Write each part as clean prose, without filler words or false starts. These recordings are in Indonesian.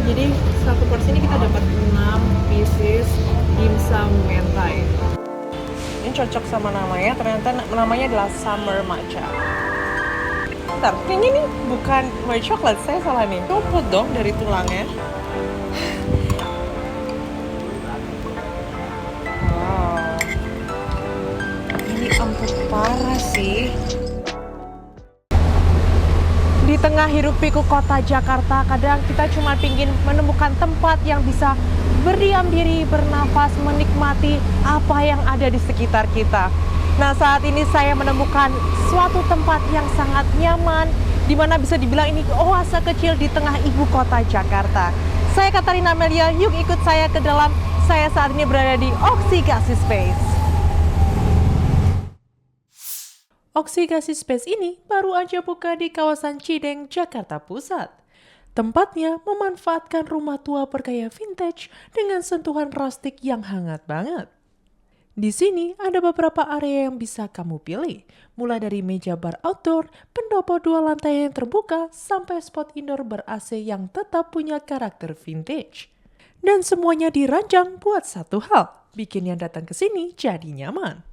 jadi satu porsi ini kita dapat 6 pieces dimsum mentai. Ini cocok sama namanya, ternyata namanya adalah summer matcha. Bentar, kayaknya ini bukan white chocolate, saya salah nih. Rumput dong dari tulangnya. Wow, ini empuk parah sih. Di tengah hiruk pikuk kota Jakarta, kadang kita cuma pingin menemukan tempat yang bisa berdiam diri, bernafas, menikmati apa yang ada di sekitar kita. Nah, saat ini saya menemukan suatu tempat yang sangat nyaman, di mana bisa dibilang ini oase kecil di tengah ibu kota Jakarta. Saya Katarina Amelia, yuk ikut saya ke dalam. Saya saat ini berada di Oxygasi Space. Oxygasi Space ini baru aja buka di kawasan Cideng, Jakarta Pusat. Tempatnya memanfaatkan rumah tua bergaya vintage dengan sentuhan rustik yang hangat banget. Di sini ada beberapa area yang bisa kamu pilih, mulai dari meja bar outdoor, pendopo 2 lantai yang terbuka, sampai spot indoor ber-AC yang tetap punya karakter vintage. Dan semuanya dirancang buat satu hal, bikin yang datang ke sini jadi nyaman.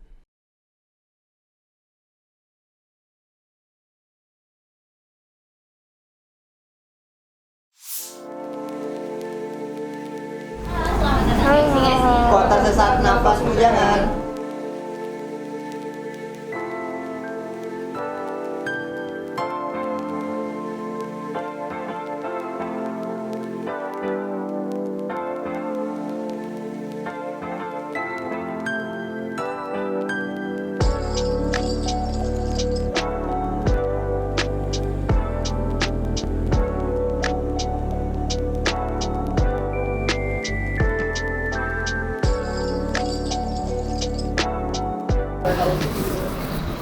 Kota sesak nafas bujangan.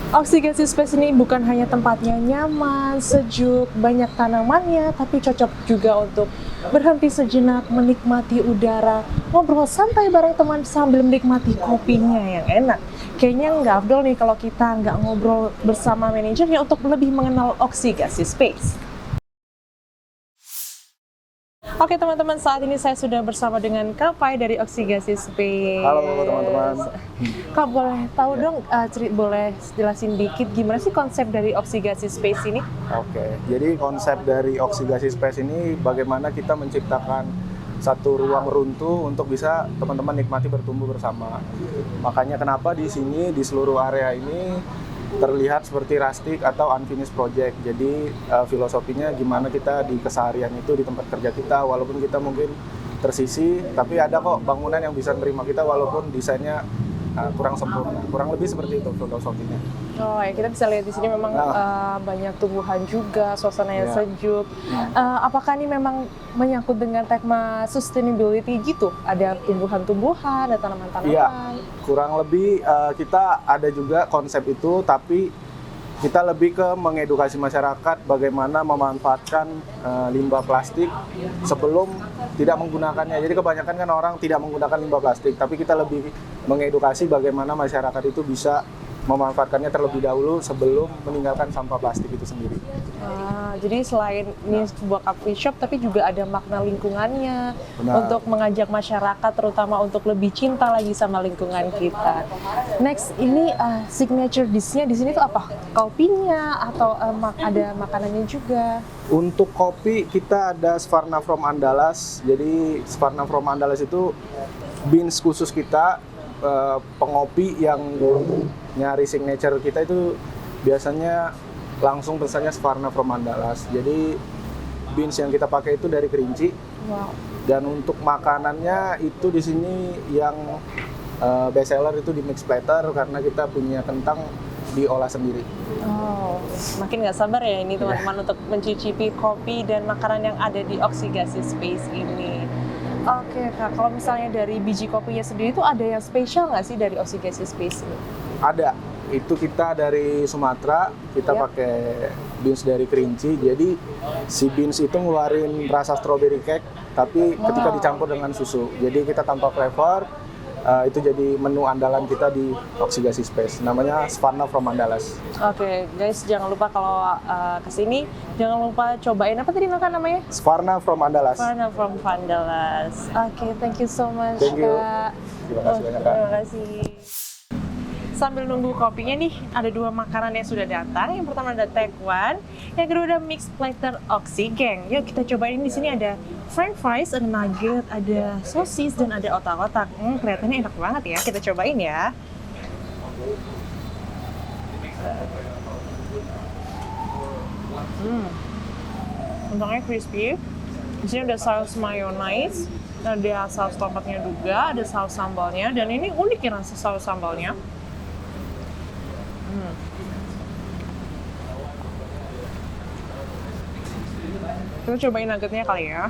Oxygasi Space ini bukan hanya tempatnya nyaman, sejuk, banyak tanamannya, tapi cocok juga untuk berhenti sejenak, menikmati udara, ngobrol santai bareng teman sambil menikmati kopinya yang enak. Kayaknya nggak afdol nih kalau kita nggak ngobrol bersama manajernya untuk lebih mengenal Oxygasi Space. Oke teman-teman, saat ini saya sudah bersama dengan Kak Pai dari Oxygasi Space. Halo teman-teman. Kak, boleh tahu dong, boleh jelasin dikit gimana sih konsep dari Oxygasi Space ini? Oke, jadi konsep dari Oxygasi Space ini bagaimana kita menciptakan satu ruang runtuh untuk bisa teman-teman nikmati bertumbuh bersama. Makanya kenapa di sini, di seluruh area ini terlihat seperti rustic atau unfinished project. Jadi filosofinya gimana kita di keseharian itu di tempat kerja kita, walaupun kita mungkin tersisi, tapi ada kok bangunan yang bisa menerima kita walaupun desainnya kurang sempurna. Kurang lebih seperti itu filosofinya. Oh ya, kita bisa lihat di sini memang banyak tumbuhan juga, suasananya sejuk. Apakah ini memang menyangkut dengan tema sustainability gitu? Ada tumbuhan-tumbuhan, ada tanaman-tanaman? Iya, kurang lebih kita ada juga konsep itu, tapi kita lebih ke mengedukasi masyarakat bagaimana memanfaatkan limbah plastik sebelum tidak menggunakannya. Jadi kebanyakan kan orang tidak menggunakan limbah plastik, tapi kita lebih mengedukasi bagaimana masyarakat itu bisa memanfaatkannya terlebih dahulu sebelum meninggalkan sampah plastik itu sendiri. Jadi selain ini sebuah coffee shop, tapi juga ada makna lingkungannya. Benar. Untuk mengajak masyarakat terutama untuk lebih cinta lagi sama lingkungan kita. Next, ini signature dish-nya di sini tuh apa? Kopinya atau ada makanannya juga? Untuk kopi kita ada Sfarna from Andalas. Jadi Sfarna from Andalas itu beans khusus kita, pengopi yang nyari signature kita itu biasanya langsung pesannya Sfarna from Andalas. Jadi beans yang kita pakai itu dari Kerinci. Wow. Dan untuk makanannya itu di sini yang best seller itu di mix platter karena kita punya kentang diolah sendiri. Oh, makin nggak sabar ya ini teman-teman untuk mencicipi kopi dan makanan yang ada di Oxygasi Space ini. Oke Kak, kalau misalnya dari biji kopinya sendiri itu ada yang spesial nggak sih dari Oxygasi Space ini? Ada, itu kita dari Sumatera, kita pakai beans dari Kerinci. Jadi si beans itu ngeluarin rasa strawberry cake, tapi ketika dicampur dengan susu. Jadi kita tanpa flavor, Itu jadi menu andalan kita di Oksigasi Space. Namanya Svarna from Andalas. Oke, guys, jangan lupa kalau kesini, jangan lupa cobain apa tadi namanya? Svarna from Andalas. Svarna from Andalas. Oke, thank you so much, Thank you. Kak. Terima kasih banyak, Kak. Terima kasih. Sambil nunggu kopinya nih, ada 2 makanan yang sudah datang. Yang pertama ada Taekwon, yang kedua ada mixed platter Oksigen. Yuk kita cobain. Di sini ada french fries, ada nugget, ada sosis, dan ada otak-otak. Kelihatannya enak banget ya. Kita cobain ya. Untungnya crispy. Di sini ada saus mayonnaise, ada saus tomatnya juga, ada saus sambalnya, dan ini unik ya rasa saus sambalnya. Kita cobain nuggetnya kali ya.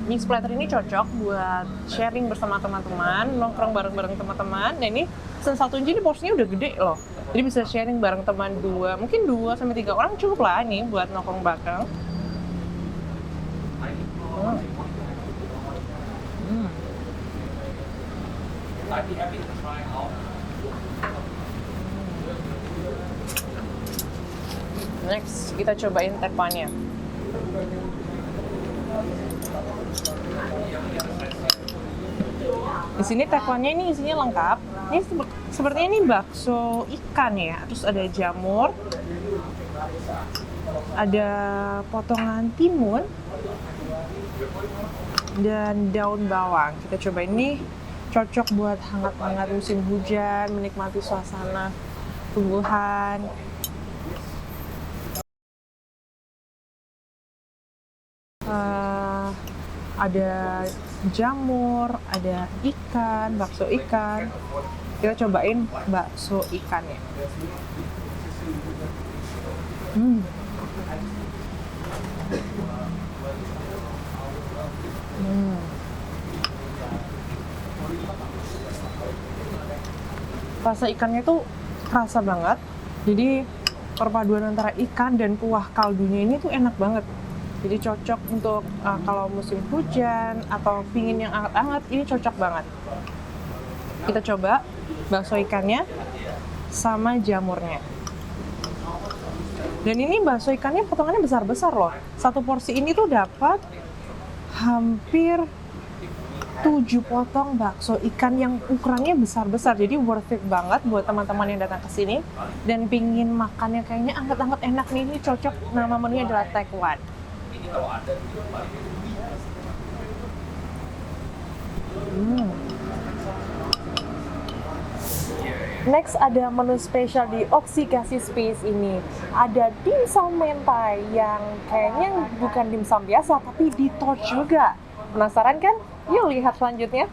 Mixed platter ini cocok buat sharing bersama teman-teman, nongkrong bareng-bareng teman-teman. Dan ini pesen 1 inci ini porsinya udah gede loh. Jadi bisa sharing bareng teman mungkin 2 sampai 3 orang cukup lah ini buat nongkrong bareng. Next, kita cobain Taekwonnya. Di sini Taekwonnya ini isinya lengkap. Ini sepertinya ini bakso ikan ya. Terus ada jamur, ada potongan timun, dan daun bawang. Kita coba ini, cocok buat hangat-hangat musim hujan, menikmati suasana tumbuhan. Ada jamur, ada ikan, bakso ikan. Kita cobain bakso ikannya. Rasa ikannya tuh kerasa banget. Jadi perpaduan antara ikan dan kuah kaldunya ini tuh enak banget. Jadi cocok untuk kalau musim hujan atau pingin yang hangat-hangat, ini cocok banget. Kita coba bakso ikannya sama jamurnya. Dan ini bakso ikannya potongannya besar-besar loh. 1 porsi ini tuh dapat hampir 7 potong bakso ikan yang ukurannya besar-besar. Jadi worth it banget buat teman-teman yang datang ke sini dan pingin makannya kayaknya anget-anget enak nih. Ini cocok. Nama menunya adalah Taekwon. Next ada menu spesial di Oksigasi Space ini. Ada dimsum mentai yang kayaknya bukan dimsum biasa tapi di torch juga. Penasaran kan? Yuk lihat selanjutnya.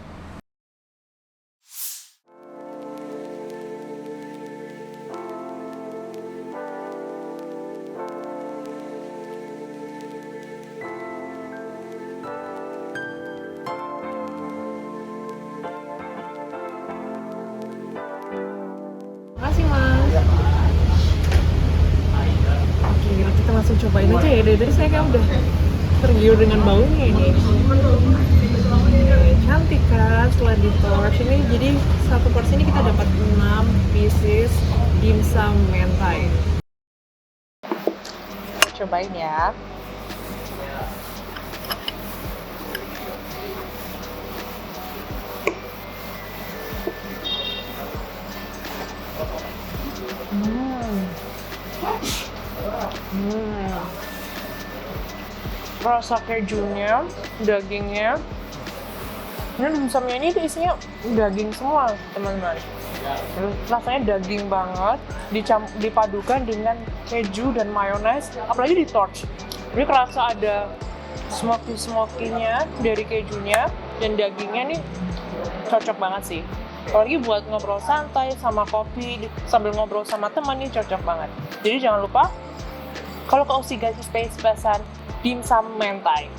Makasih Mas. Oke, kita langsung cobain aja ya. Dari tadi saya kayak udah tergiur dengan baunya ini. Cantik kan setelah di torch ini. Jadi 1 porsi ini kita dapat 6 pieces dimsum mentai. Cobain ya. Rasa kejunya, dagingnya. Ini dimsumnya ini isinya daging semua, teman-teman. Rasanya daging banget, dipadukan dengan keju dan mayones, apalagi di torch. Jadi kerasa ada smoky-smoky-nya dari kejunya, dan dagingnya nih cocok banget sih. Apalagi buat ngobrol santai sama kopi, sambil ngobrol sama teman nih cocok banget. Jadi jangan lupa, kalau ke Oksigasi Space pesan dimsum mentai.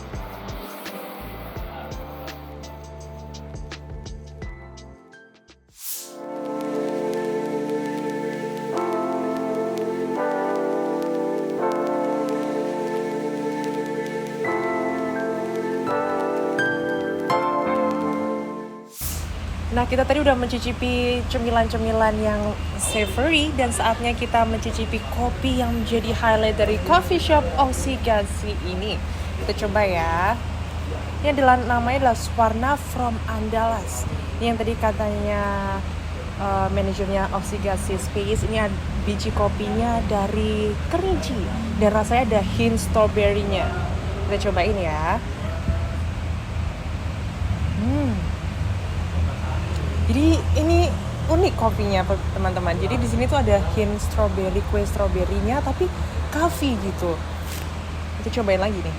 Nah, kita tadi udah mencicipi cemilan-cemilan yang savory dan saatnya kita mencicipi kopi yang menjadi highlight dari coffee shop Oksigasi ini. Kita coba ya. Yang namanya adalah Swarna from Andalas. Yang tadi katanya manajernya Oksigasi Space, ini ada biji kopinya dari Kerinci dan rasanya ada hint strawberry-nya. Kita cobain ya. Jadi ini unik kopinya teman-teman. Jadi di sini tuh ada hint strawberry, kue strawberry-nya tapi coffee gitu. Kita cobain lagi nih.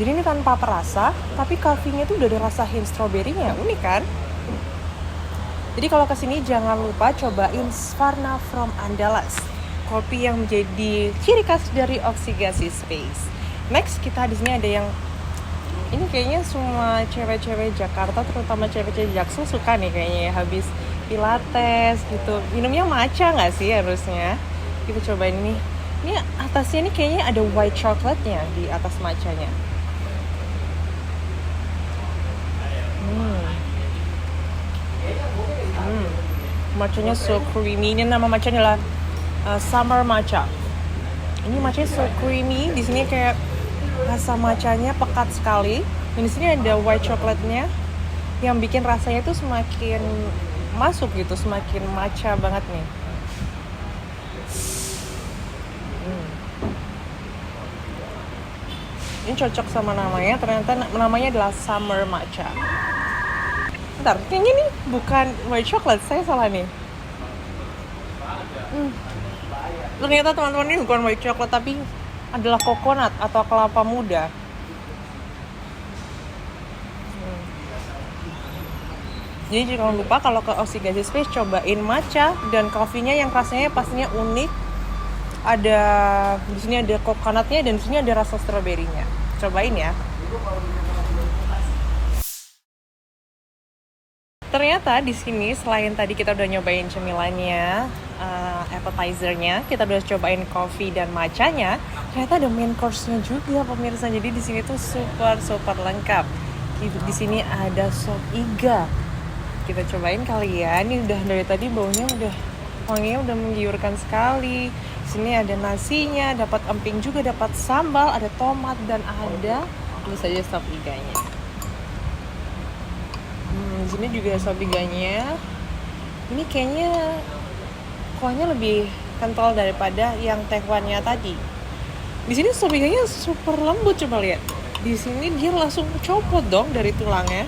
Jadi ini tanpa perasa, tapi coffee-nya tuh udah ada rasa hint strawberry-nya. Unik kan? Jadi kalau kesini jangan lupa cobain Swarna from Andalas. Kopi yang menjadi ciri khas dari Oksigasi Space. Next kita di sini ada yang ini kayaknya semua cewek-cewek Jakarta, terutama cewek-cewek Jaksel suka nih kayaknya ya, habis pilates gitu. Minumnya matcha nggak sih harusnya? Kita cobain ini. Ini atasnya ini kayaknya ada white chocolate-nya di atas matchanya. Matchanya so creamy. Ini nama matchanya adalah summer matcha. Ini matchanya so creamy. Di sini kayak rasa matchanya pekat sekali. Dan di sini ada white chocolate-nya yang bikin rasanya tuh semakin masuk gitu, semakin matcha banget nih. Ini cocok sama namanya. Ternyata namanya adalah summer matcha. Bentar, kayaknya nih bukan white chocolate, saya salah nih. Ternyata teman-teman ini bukan white chocolate, tapi adalah coconut atau kelapa muda. Jadi jangan lupa kalau ke Oksigasi Space cobain matcha dan coffee-nya yang rasanya pastinya unik. Ada di sini ada coconutnya dan di sini ada rasa strawberry-nya. Cobain ya. Ternyata di sini selain tadi kita udah nyobain cemilannya, appetizer-nya, kita udah cobain coffee dan matcha-nya, ternyata ada main course-nya juga pemirsa. Jadi di sini tuh super lengkap. Di sini ada sop iga. Kita cobain kali ya. Ini udah dari tadi baunya wanginya udah menggiurkan sekali. Di sini ada nasinya, dapat emping juga, dapat sambal, ada tomat dan ada tentu saja sop iganya. Di sini juga sop iganya. Ini kayaknya kuahnya lebih kental daripada yang tehwannya tadi. Di sini sop iganya super lembut, coba lihat. Di sini dia langsung copot dong dari tulangnya.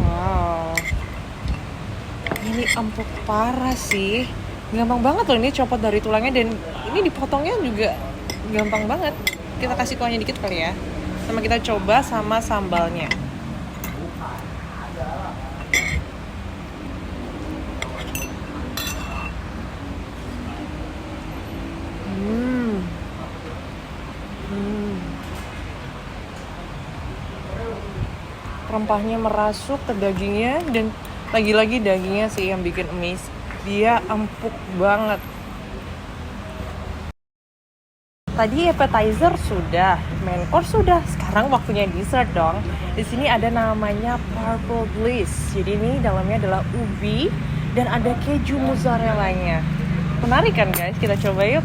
Wow. Ini empuk parah sih. Gampang banget loh ini copot dari tulangnya dan ini dipotongnya juga gampang banget. Kita kasih kuahnya dikit kali ya. Sama kita coba sama sambalnya. Rempahnya merasuk ke dagingnya dan lagi-lagi dagingnya sih yang bikin emis. Dia empuk banget. Tadi appetizer sudah, main course sudah. Sekarang waktunya dessert dong. Di sini ada namanya Purple Bliss. Jadi ini dalamnya adalah ubi dan ada keju mozzarella-nya. Menarik kan guys? Kita coba yuk.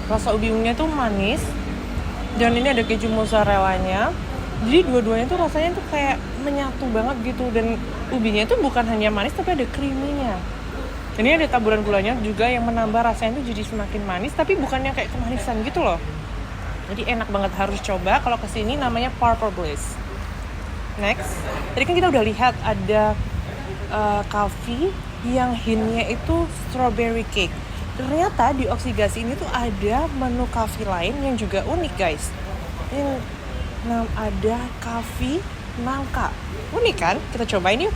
Rasa ubi-ubinya tuh manis dan ini ada keju mozzarella-nya. Jadi dua-duanya tuh rasanya tuh kayak menyatu banget gitu dan ubinya tuh bukan hanya manis tapi ada creamy-nya. Dan ini ada taburan gulanya juga yang menambah rasanya tuh jadi semakin manis tapi bukannya kayak kemanisan gitu loh. Jadi enak banget, harus coba kalau kesini. Namanya Purple Bliss. Next, tadi kan kita udah lihat ada coffee yang hintnya itu strawberry cake. Ternyata di Oksigasi ini tuh ada menu coffee lain yang juga unik guys. Ini ada coffee nangka. Unik kan? Kita cobain yuk.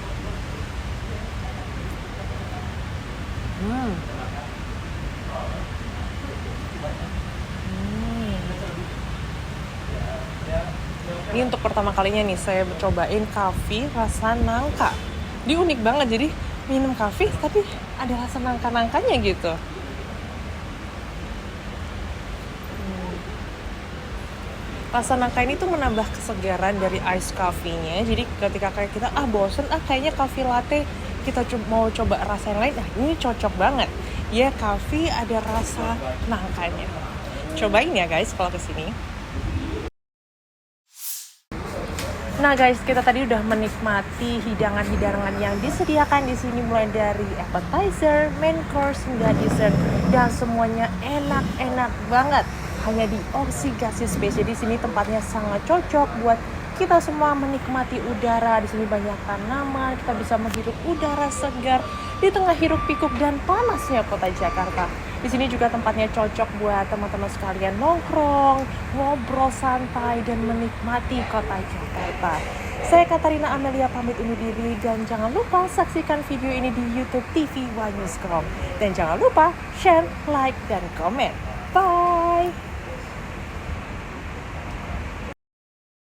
Ini untuk pertama kalinya nih saya cobain coffee rasa nangka. Dia unik banget, jadi minum coffee tapi ada rasa nangka-nangkanya gitu. Rasa nangka ini tuh menambah kesegaran dari ice coffee-nya. Jadi ketika kayak kita bosen kayaknya coffee latte, kita mau coba rasa yang lain, ini cocok banget. Ya, coffee ada rasa nangkanya. Cobain ya guys kalau kesini. Nah guys, kita tadi udah menikmati hidangan-hidangan yang disediakan di sini, mulai dari appetizer, main course hingga dessert, dan semuanya enak-enak banget. Hanya di Oxygasi Space. Jadi sini tempatnya sangat cocok buat kita semua menikmati udara. Di sini banyak tanaman, kita bisa menghirup udara segar di tengah hiruk pikuk dan panasnya kota Jakarta. Di sini juga tempatnya cocok buat teman-teman sekalian nongkrong, ngobrol santai, dan menikmati kota Jakarta. Saya Katarina Amelia pamit undur diri, dan jangan lupa saksikan video ini di YouTube TV One Newsroom. Dan jangan lupa share, like, dan komen. Bye!